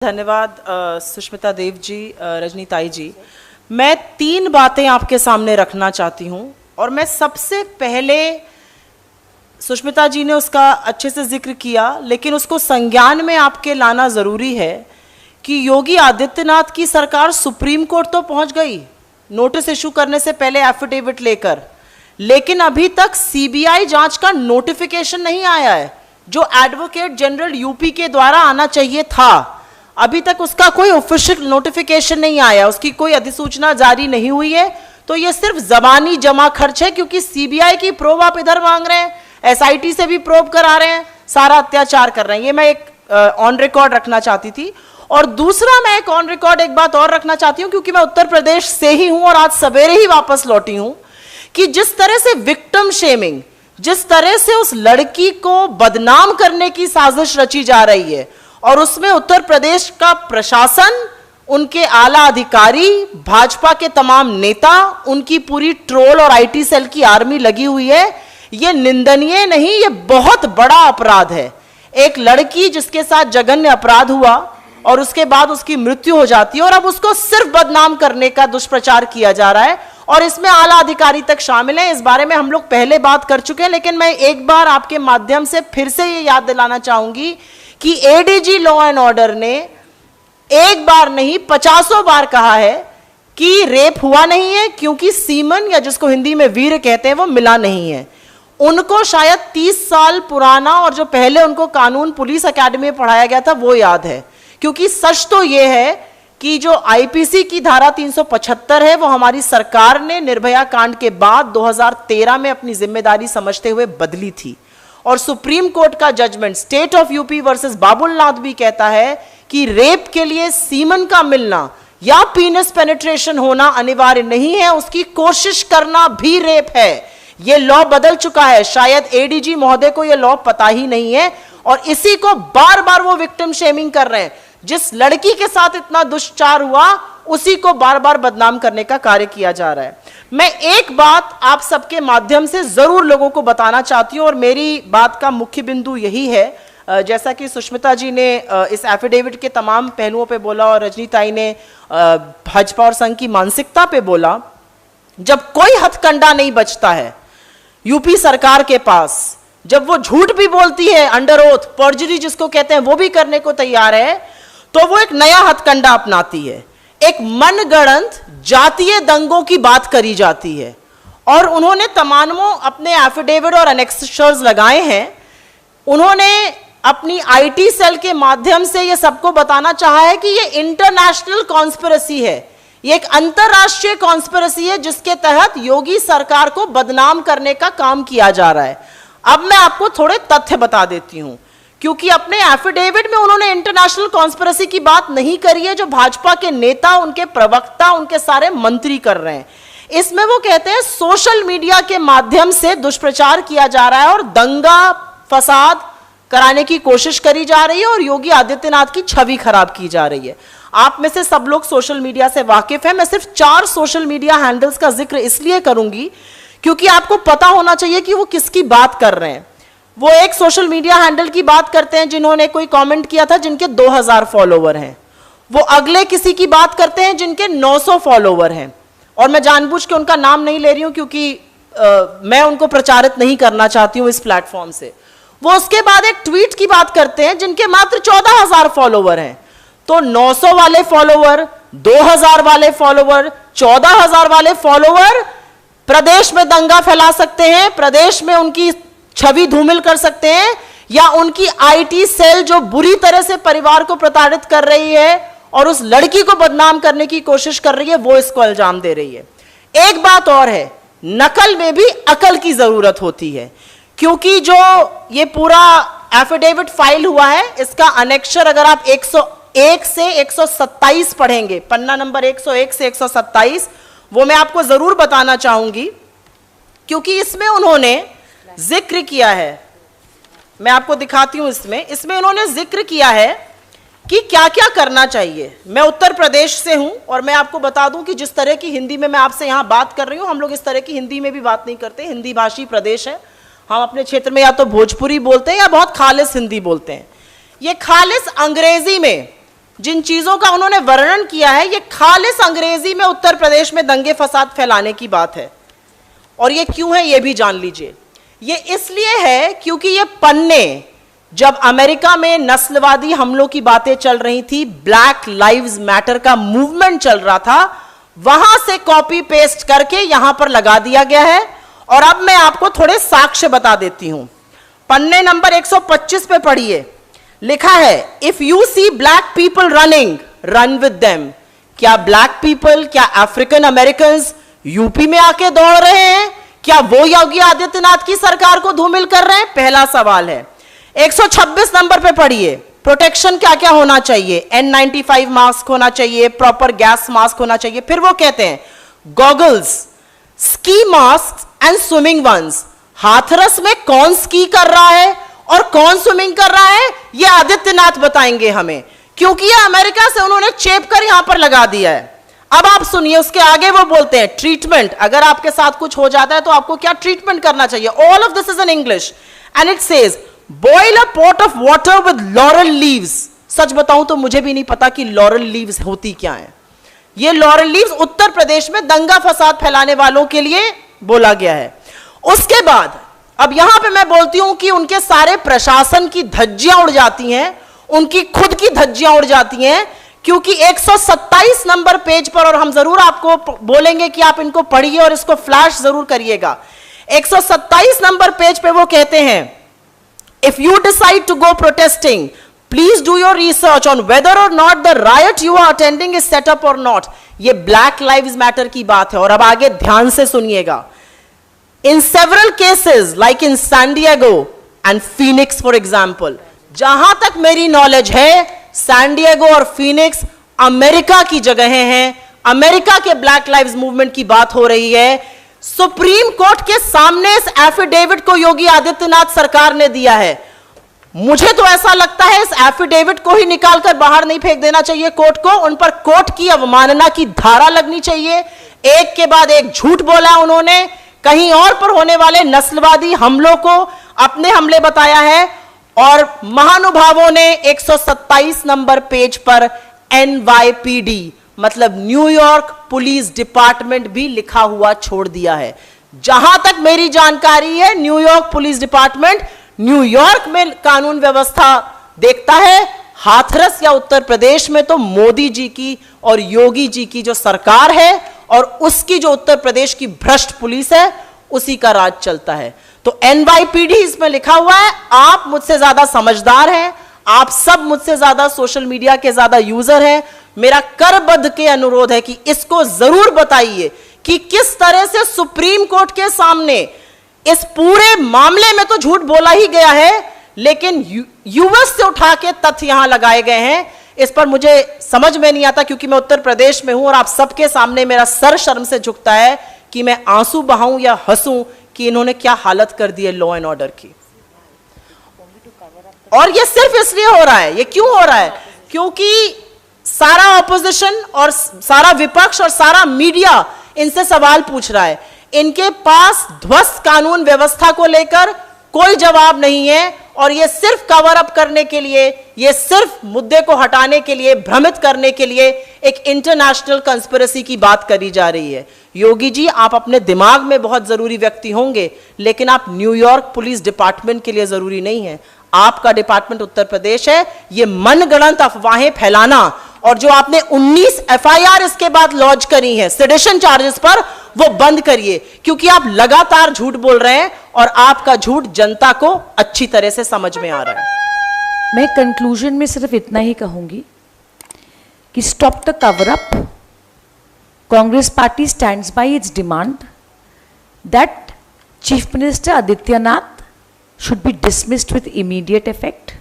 धन्यवाद सुष्मिता देव जी, रजनी ताई जी। मैं 3 बातें आपके सामने रखना चाहती हूं और मैं सबसे पहले, सुष्मिता जी ने उसका अच्छे से जिक्र किया, लेकिन उसको संज्ञान में आपके लाना ज़रूरी है कि योगी आदित्यनाथ की सरकार सुप्रीम कोर्ट तो पहुंच गई नोटिस इशू करने से पहले एफिडेविट लेकर, लेकिन अभी तक सीबीआई जांच का नोटिफिकेशन नहीं आया है जो एडवोकेट जनरल यूपी के द्वारा आना चाहिए था। अभी तक उसका कोई ऑफिशियल नोटिफिकेशन नहीं आया, उसकी कोई अधिसूचना जारी नहीं हुई है। तो ये सिर्फ जबानी जमा खर्च है, क्योंकि सीबीआई की प्रोब आप इधर मांग रहे हैं, एसआईटी से भी प्रोब करा रहे हैं, सारा अत्याचार कर रहे हैं। ये मैं एक ऑन रिकॉर्ड रखना चाहती थी। और दूसरा, मैं एक ऑन रिकॉर्ड एक बात और रखना चाहती हूं, क्योंकि मैं उत्तर प्रदेश से ही हूं और आज सवेरे ही वापस लौटी हूं, कि जिस तरह से विक्टिम शेमिंग, जिस तरह से उस लड़की को बदनाम करने की साजिश रची जा रही है, और उसमें उत्तर प्रदेश का प्रशासन, उनके आला अधिकारी, भाजपा के तमाम नेता, उनकी पूरी ट्रोल और आईटी सेल की आर्मी लगी हुई है। यह निंदनीय नहीं, यह बहुत बड़ा अपराध है। एक लड़की जिसके साथ जघन्य अपराध हुआ और उसके बाद उसकी मृत्यु हो जाती है, और अब उसको सिर्फ बदनाम करने का दुष्प्रचार किया जा रहा है, और इसमें आला अधिकारी तक शामिल हैं। इस बारे में हम लोग पहले बात कर चुके हैं, लेकिन मैं एक बार आपके माध्यम से फिर से ये याद दिलाना चाहूंगी कि एडीजी लॉ एंड ऑर्डर ने एक बार नहीं 50 बार कहा है कि रेप हुआ नहीं है, क्योंकि सीमन, या जिसको हिंदी में वीर कहते हैं, वो मिला नहीं है। उनको शायद 30 साल पुराना और जो पहले उनको कानून पुलिस एकेडमी में पढ़ाया गया था वो याद है, क्योंकि सच तो यह है कि जो आईपीसी की धारा 375 है वो हमारी सरकार ने निर्भया कांड के बाद 2013 में अपनी जिम्मेदारी समझते हुए बदली थी। और सुप्रीम कोर्ट का judgement state of UP versus Babulnath भी कहता है कि रेप के लिए सीमन का मिलना या पीनस पेनिट्रेशन होना अनिवार्य नहीं है, उसकी कोशिश करना भी रेप है। यह लॉ बदल चुका है, शायद एडीजी महोदय को यह लॉ पता ही नहीं है, और इसी को बार बार वो विक्टिम शेमिंग कर रहे हैं। जिस लड़की के साथ इतना दुष्चार हुआ उसी को बार बार बदनाम करने का कार्य किया जा रहा है। मैं एक बात आप सबके माध्यम से जरूर लोगों को बताना चाहती हूं, और मेरी बात का मुख्य बिंदु यही है, जैसा कि सुष्मिता जी ने इस एफिडेविट के तमाम पहलुओं पे बोला और रजनी ताई ने भाजपा और संघ की मानसिकता पे बोला। जब कोई हथकंडा नहीं बचता है यूपी सरकार के पास, जब वो झूठ भी बोलती है, अंडर ओथ पर्जरी जिसको कहते हैं, वो भी करने को तैयार है, तो वो एक नया हथकंडा अपनाती है। एक मनगढ़ंत जातीय दंगों की बात करी जाती है, और उन्होंने तमामों अपने एफिडेविट और एनेक्सर्स लगाए हैं। उन्होंने अपनी आईटी सेल के माध्यम से ये सबको बताना चाहा है कि ये इंटरनेशनल कॉन्स्पिरेसी है, ये एक अंतरराष्ट्रीय कॉन्स्पिरेसी है जिसके तहत योगी सरकार को बदनाम करने का काम किया जा रहा है। अब मैं आपको थोड़े तथ्य बता देती हूं, क्योंकि अपने एफिडेविट में उन्होंने इंटरनेशनल कॉन्स्पिरेसी की बात नहीं करी है, जो भाजपा के नेता, उनके प्रवक्ता, उनके सारे मंत्री कर रहे हैं। इसमें वो कहते हैं सोशल मीडिया के माध्यम से दुष्प्रचार किया जा रहा है और दंगा फसाद कराने की कोशिश करी जा रही है, और योगी आदित्यनाथ की छवि खराब की जा रही है। आप में से सब लोग सोशल मीडिया से वाकिफ हैं। मैं सिर्फ 4 सोशल मीडिया हैंडल्स का जिक्र इसलिए करूंगी क्योंकि आपको पता होना चाहिए कि वो किसकी बात कर रहे हैं। वो एक सोशल मीडिया हैंडल की बात करते हैं जिन्होंने कोई कमेंट किया था जिनके 2000 फॉलोवर हैं। वो अगले किसी की बात करते हैं जिनके 900 फॉलोवर हैं, और मैं जानबूझ के उनका नाम नहीं ले रही हूं क्योंकि मैं उनको प्रचारित नहीं करना चाहती हूं इस प्लेटफॉर्म से। वो उसके बाद एक ट्वीट की बात करते हैं जिनके मात्र 14000 फॉलोवर हैं। तो 900 वाले फॉलोवर, 2000 वाले फॉलोवर, 14000 वाले फॉलोवर प्रदेश में दंगा फैला सकते हैं, प्रदेश में उनकी छवि धूमिल कर सकते हैं, या उनकी आईटी सेल जो बुरी तरह से परिवार को प्रताड़ित कर रही है और उस लड़की को बदनाम करने की कोशिश कर रही है, वो इसको इल्जाम दे रही है। एक बात और है, नकल में भी अकल की जरूरत होती है, क्योंकि जो ये पूरा एफिडेविट फाइल हुआ है, इसका अनेक्शर अगर आप 101 से 127 पढ़ेंगे, पन्ना नंबर 101 से 127, वो मैं आपको जरूर बताना चाहूंगी, क्योंकि इसमें उन्होंने जिक्र किया है। मैं आपको दिखाती हूं, इसमें उन्होंने जिक्र किया है कि क्या क्या करना चाहिए। मैं उत्तर प्रदेश से हूं, और मैं आपको बता दूं कि जिस तरह की हिंदी में मैं आपसे यहां बात कर रही हूं, हम लोग इस तरह की हिंदी में भी बात नहीं करते। हिंदी भाषी प्रदेश है, हम अपने क्षेत्र में या तो भोजपुरी बोलते हैं या बहुत खालिस हिंदी बोलते हैं। ये खालिस अंग्रेजी में जिन चीजों का उन्होंने वर्णन किया है, ये खालिस अंग्रेजी में उत्तर प्रदेश में दंगे फसाद फैलाने की बात है। और ये क्यों है ये भी जान लीजिए। ये इसलिए है क्योंकि ये पन्ने, जब अमेरिका में नस्लवादी हमलों की बातें चल रही थी, ब्लैक लाइव्स मैटर का मूवमेंट चल रहा था, वहां से कॉपी पेस्ट करके यहां पर लगा दिया गया है। और अब मैं आपको थोड़े साक्ष्य बता देती हूं। पन्ने नंबर 125 पे पढ़िए, लिखा है, if you see black people running, run with them. क्या ब्लैक पीपल, क्या अफ्रीकन अमेरिकन यूपी में आके दौड़ रहे हैं? क्या वो योगी आदित्यनाथ की सरकार को धूमिल कर रहे हैं? पहला सवाल है। 126 नंबर पे पढ़िए, प्रोटेक्शन क्या क्या होना चाहिए? N95 मास्क होना चाहिए, प्रॉपर गैस मास्क होना चाहिए। फिर वो कहते हैं goggles, ski mask and swimming ones. Hathras में कौन स्की कर रहा है और कौन स्विमिंग कर रहा है, ये आदित्यनाथ बताएंगे हमें, क्योंकि ये अमेरिका से उन्होंने चेप कर यहां पर लगा दिया है। अब आप सुनिए, उसके आगे वो बोलते हैं ट्रीटमेंट, अगर आपके साथ कुछ हो जाता है तो आपको क्या ट्रीटमेंट करना चाहिए। All of this is in English and it says boil a pot of water with laurel leaves. सच बताऊं तो मुझे भी नहीं पता कि लॉरल लीव्स होती क्या है। ये लॉरल लीव्स उत्तर प्रदेश में दंगा फसाद फैलाने वालों के लिए बोला गया है। उसके बाद अब यहां पे मैं बोलती हूं कि उनके सारे प्रशासन की धज्जियां उड़ जाती हैं, उनकी खुद की धज्जियां उड़ जाती हैं, क्योंकि 127 नंबर पेज पर, और हम जरूर आपको बोलेंगे कि आप इनको पढ़िए और इसको फ्लैश जरूर करिएगा। 127 नंबर पेज पे वो कहते हैं, if you decide to go protesting, please do your research on whether or not the riot you are attending is set up or not. ये ब्लैक लाइव्स मैटर की बात है। और अब आगे ध्यान से सुनिएगा। In several cases, like in San Diego and Phoenix, for example, जहां तक मेरी नॉलेज है, सैन डिएगो और फिनिक्स अमेरिका की जगहें हैं। अमेरिका के ब्लैक लाइव्स मूवमेंट की बात हो रही है। सुप्रीम कोर्ट के सामने इस एफिडेविट को योगी आदित्यनाथ सरकार ने दिया है। मुझे तो ऐसा लगता है इस एफिडेविट को ही निकालकर बाहर नहीं फेंक देना चाहिए कोर्ट को, उन पर कोर्ट की अवमानना की धारा लगनी चाहिए। एक के बाद एक झूठ बोला उन्होंने, कहीं और पर होने वाले नस्लवादी हमलों को अपने हमले बताया है, और महानुभावों ने 127 नंबर पेज पर NYPD मतलब न्यूयॉर्क पुलिस डिपार्टमेंट भी लिखा हुआ छोड़ दिया है। जहां तक मेरी जानकारी है, न्यूयॉर्क पुलिस डिपार्टमेंट न्यूयॉर्क में कानून व्यवस्था देखता है। हाथरस या उत्तर प्रदेश में तो मोदी जी की और योगी जी की जो सरकार है और उसकी जो उत्तर प्रदेश की भ्रष्ट पुलिस है, उसी का राज चलता है। तो NYPD इसमें लिखा हुआ है। आप मुझसे ज्यादा समझदार हैं, आप सब मुझसे ज्यादा सोशल मीडिया के ज्यादा यूजर हैं। मेरा करबद्ध के अनुरोध है कि इसको जरूर बताइए कि किस तरह से सुप्रीम कोर्ट के सामने इस पूरे मामले में तो झूठ बोला ही गया है, लेकिन यूएस से उठा के तथ्य यहां लगाए गए हैं। इस पर मुझे समझ में नहीं आता, क्योंकि मैं उत्तर प्रदेश में हूं और आप सबके सामने मेरा सर शर्म से झुकता है कि मैं आंसू बहाऊं या हंसूं कि इन्होंने क्या हालत कर दी है लॉ एंड ऑर्डर की। और ये सिर्फ इसलिए हो रहा है। ये क्यों हो रहा है? क्योंकि सारा ऑपोजिशन और सारा विपक्ष और सारा मीडिया इनसे सवाल पूछ रहा है। इनके पास ध्वस्त कानून व्यवस्था को लेकर कोई जवाब नहीं है, और ये सिर्फ कवर अप करने के लिए, ये सिर्फ मुद्दे को हटाने के लिए, भ्रमित करने के लिए एक इंटरनेशनल कंस्पिरेसी की बात करी जा रही है। योगी जी, आप अपने दिमाग में बहुत जरूरी व्यक्ति होंगे, लेकिन आप न्यूयॉर्क पुलिस डिपार्टमेंट के लिए जरूरी नहीं है। आपका डिपार्टमेंट उत्तर प्रदेश है। ये मनगढ़ंत अफवाहें फैलाना, और जो आपने 19 FIR इसके बाद लॉन्च करी हैं सेडिशन चार्जेस पर, वो बंद करिए, क्योंकि आप लगातार झूठ बोल रहे हैं और आपका झूठ जनता को अच्छी तरह से समझ में आ रहा है। मैं कंक्लूजन में सिर्फ इतना ही कहूंगी कि stop the cover up. Congress party stands by it's demand that chief minister Adityanath should be dismissed with immediate effect.